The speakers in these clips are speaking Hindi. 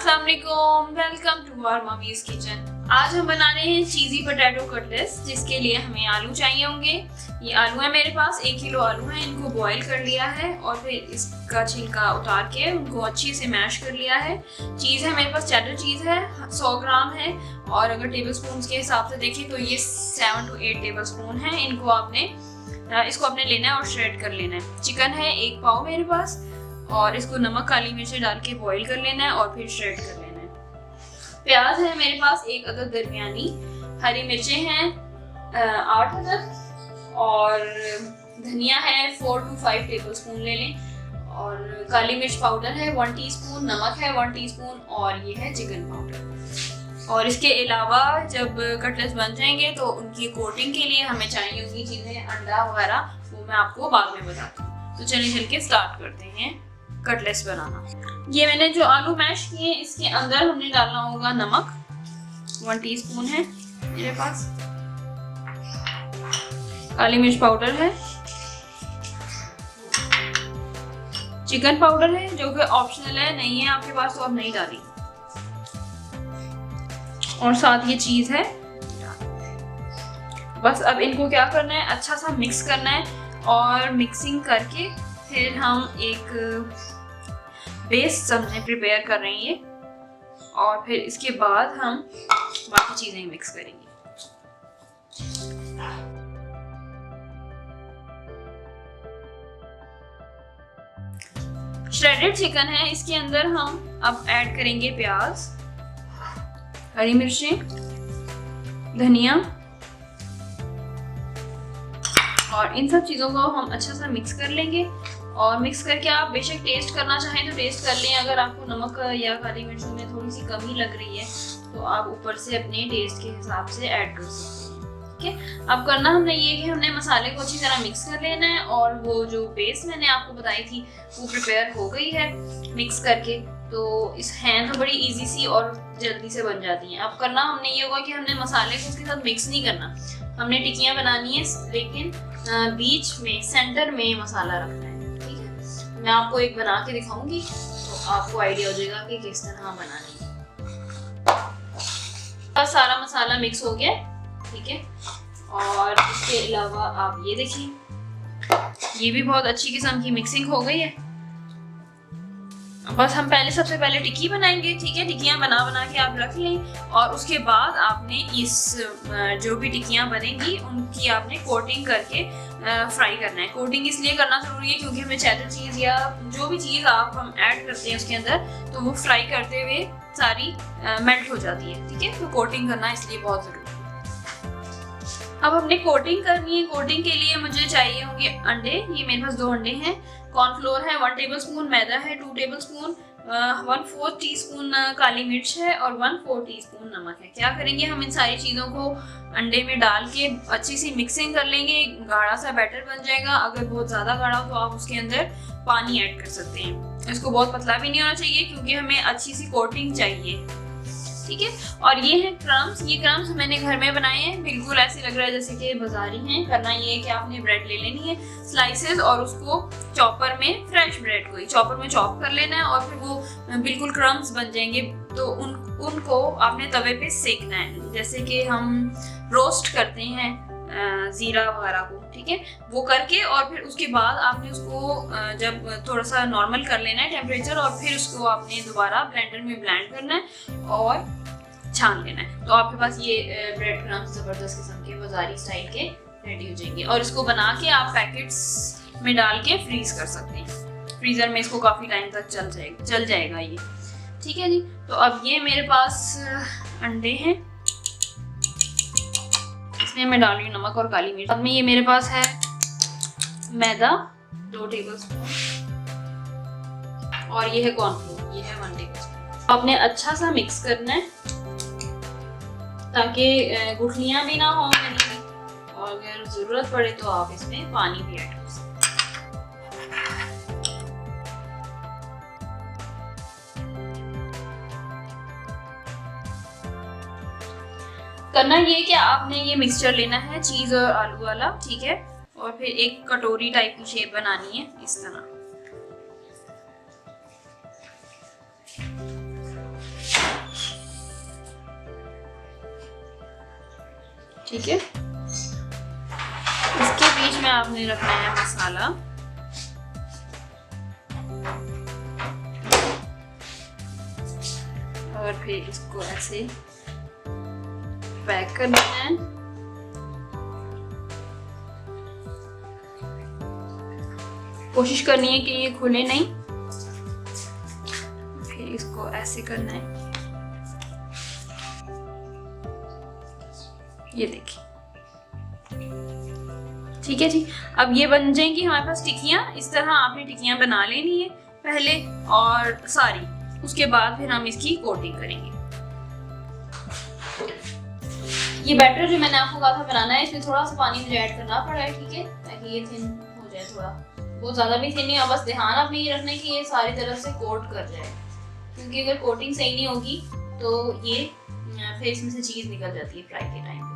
अस्सलाम वालेकुम, welcome to our mummy's kitchen. आज हम बना रहे हैं चीज़ी पोटैटो कटलेट्स, जिसके लिए हमें आलू चाहिए होंगे। ये आलू है मेरे पास, 1 किलो आलू है। इनको बॉईल कर लिया है और फिर इसका छिलका उतार के उनको अच्छे से मैश कर लिया है। चीज़ है मेरे पास, चेडर चीज़ है, 100 ग्राम है। और अगर टेबल स्पून के हिसाब से देखें तो ये 7 to 8 टेबल स्पून है। इसको आपने लेना है और श्रेड कर लेना है। चिकन है 1 पाव मेरे पास, और इसको नमक काली मिर्च डाल के बॉईल कर लेना है और फिर श्रेड कर लेना है। प्याज है मेरे पास 1 अदद दरमियानी, हरी मिर्चें हैं 8 अदद, और धनिया है 4 to 5 टेबल स्पून ले लें, और काली मिर्च पाउडर है 1 टीस्पून, नमक है 1 टीस्पून, और ये है चिकन पाउडर। और इसके अलावा जब कटलेट्स बन जाएंगे तो उनकी कोटिंग के लिए हमें चाहिए होगी चीज़ें, अंडा वगैरह, वो मैं आपको बाद में बताती हूँ। तो चलिए चल के स्टार्ट करते हैं कटलेट्स बनाना। ये मैंने जो आलू मैश किए, इसके अंदर हमने डालना होगा नमक, 1 टीस्पून है मेरे पास, काली मिर्च पाउडर है, चिकन पाउडर है जो कि ऑप्शनल है, नहीं है आपके पास तो आप नहीं डालिए, और साथ ये चीज है। बस अब इनको क्या करना है, अच्छा सा मिक्स करना है, और मिक्सिंग करके फिर हम एक बेस समझे प्रिपेयर कर रहे हैं ये, और फिर इसके बाद हम बाकी चीजें मिक्स करेंगे। श्रेडेड चिकन है, इसके अंदर हम अब ऐड करेंगे प्याज, हरी मिर्चें, धनिया, और इन सब चीज़ों को हम अच्छा सा मिक्स कर लेंगे। और मिक्स करके आप बेशक टेस्ट करना चाहें तो टेस्ट कर लें। अगर आपको नमक या काली मिर्चों में थोड़ी सी कमी लग रही है तो आप ऊपर से अपने टेस्ट के हिसाब से ऐड कर सकते हैं। ठीक है, अब करना हमने ये कि हमने मसाले को अच्छी तरह मिक्स कर लेना है, और वो जो पेस्ट मैंने आपको बताई थी वो प्रिपेयर हो गई है मिक्स करके। तो इस हैंड तो बड़ी इजी सी और जल्दी से बन जाती हैं। अब करना हमने ये होगा कि हमने मसाले को उसके साथ मिक्स नहीं करना, हमने टिक्कियाँ बनानी है, लेकिन बीच में सेंटर में मसाला रखना है। ठीक है, मैं आपको एक बना के दिखाऊंगी तो आपको आइडिया हो जाएगा कि किस तरह बनानी है। सारा मसाला मिक्स हो गया, ठीक है। और इसके अलावा आप ये देखिए, ये भी बहुत अच्छी किस्म की मिक्सिंग हो गई है। बस हम सबसे पहले टिक्की बनाएंगे। ठीक है, टिक्कियाँ बना के आप रख लें, और उसके बाद आपने इस जो भी टिक्कियाँ बनेंगी उनकी आपने कोटिंग करके फ्राई करना है। कोटिंग इसलिए करना जरूरी है क्योंकि हमें चेडर चीज़ या जो भी चीज़ आप हम ऐड करते हैं उसके अंदर, तो वो फ्राई करते हुए सारी मेल्ट हो जाती है। ठीक है, तो कोटिंग करना इसलिए बहुत ज़रूरी है। अब हमने कोटिंग करनी है। कोटिंग के लिए मुझे चाहिए होंगे अंडे, ये मेरे पास 2 अंडे हैं, कॉर्नफ्लोर है 1 टेबल स्पून, मैदा है 2 टेबल स्पून, 1/4 टीस्पून काली मिर्च है, और 1/4 टीस्पून नमक है। क्या करेंगे, हम इन सारी चीज़ों को अंडे में डाल के अच्छी सी मिक्सिंग कर लेंगे, गाढ़ा सा बैटर बन जाएगा। अगर बहुत ज़्यादा गाढ़ा हो तो आप उसके अंदर पानी ऐड कर सकते हैं। इसको बहुत पतला भी नहीं होना चाहिए क्योंकि हमें अच्छी सी कोटिंग चाहिए। ठीक है, और ये है क्रम्स। ये क्रम्स मैंने घर में बनाए हैं, बिल्कुल ऐसे लग रहा है जैसे कि बाजारी हैं। करना ये है कि आपने ब्रेड ले लेनी है स्लाइसेस, और उसको चॉपर में, फ्रेश ब्रेड को ही चॉपर में चॉप कर लेना है, और फिर वो बिल्कुल क्रम्स बन जाएंगे। तो उनको आपने तवे पे सेकना है, जैसे कि हम रोस्ट करते हैं जीरा वगैरह को। ठीक है, वो करके, और फिर उसके बाद आपने उसको जब थोड़ा सा नॉर्मल कर लेना है टेम्परेचर, और फिर उसको आपने दोबारा ब्लेंडर में ब्लेंड करना है और छान लेना है। तो आपके पास ये ब्रेड क्रम्स जबरदस्त किस्म के बाजारी स्टाइल के रेडी हो जाएंगे। और इसको बना के आप पैकेट्स में डाल के फ्रीज कर सकते हैं, फ्रीजर में इसको काफी टाइम तक चल जाएगा ये। ठीक है जी, तो अब ये मेरे पास अंडे हैं, इसमें मैं डाल रही हूँ नमक और काली मिर्च। अब में ये मेरे पास है मैदा 2 टेबल स्पून, और ये है कॉर्नफ्लोर, ये है 1 टेबल स्पून। आपने अच्छा सा मिक्स करना है ताकि गुठलियां भी ना हो, और अगर जरूरत पड़े तो आप इसमें पानी भी ऐड कर सकते हैं। करना ये कि आपने ये मिक्सचर लेना है चीज और आलू वाला। ठीक है, और फिर एक कटोरी टाइप की शेप बनानी है इस तरह। ठीक है। इसके बीच में आपने रखना है मसाला। और फिर इसको ऐसे पैक कर देना है। कोशिश करनी है कि ये खुले नहीं। फिर इसको ऐसे करना है, ये देखिए, ठीक है जी। अब ये बन जाएंगी हमारे पास टिक्कियाँ। इस तरह आपने टिक्कियाँ बना लेनी है पहले और सारी, उसके बाद फिर हम इसकी कोटिंग करेंगे। ये बैटर जो मैंने आपको कहा था बनाना है, इसमें थोड़ा सा पानी मुझे ऐड करना पड़ा है, ठीक है, ताकि ये थिन हो जाए थोड़ा, बहुत ज़्यादा भी थिन नहीं। और बस ध्यान आपने ये रखना है कि ये सारी तरफ से कोट कर जाए, क्योंकि अगर कोटिंग सही नहीं होगी तो ये फिर इसमें से चीज़ निकल जाती है फ्राई के टाइम पे।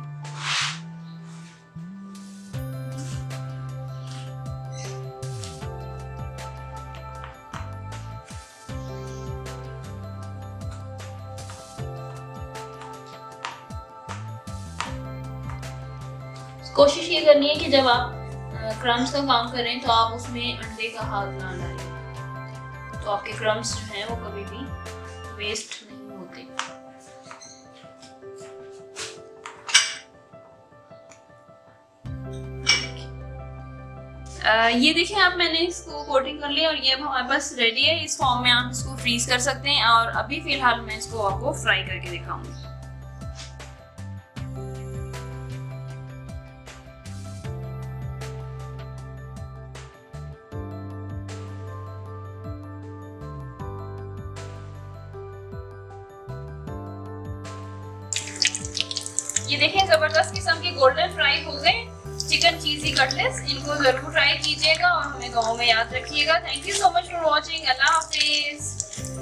कोशिश ये करनी है कि जब आप क्रम्स का काम करें तो आप उसमें अंडे का हाथ ना डालें, तो आपके क्रम्स जो हैं वो कभी भी वेस्ट नहीं होते। ये देखें आप, मैंने इसको कोटिंग कर लिया और ये अब हमारे पास रेडी है। इस फॉर्म में आप इसको फ्रीज कर सकते हैं और अभी फिलहाल मैं इसको आपको फ्राई करके दिखाऊंगी। ये देखें, जबरदस्त किस्म के गोल्डन फ्राई हो गए चिकन चीज़ी कटलेट्स। इनको जरूर ट्राई कीजिएगा और हमें गाँव में याद रखिएगा। Thank you so much for watching. Allah Hafiz.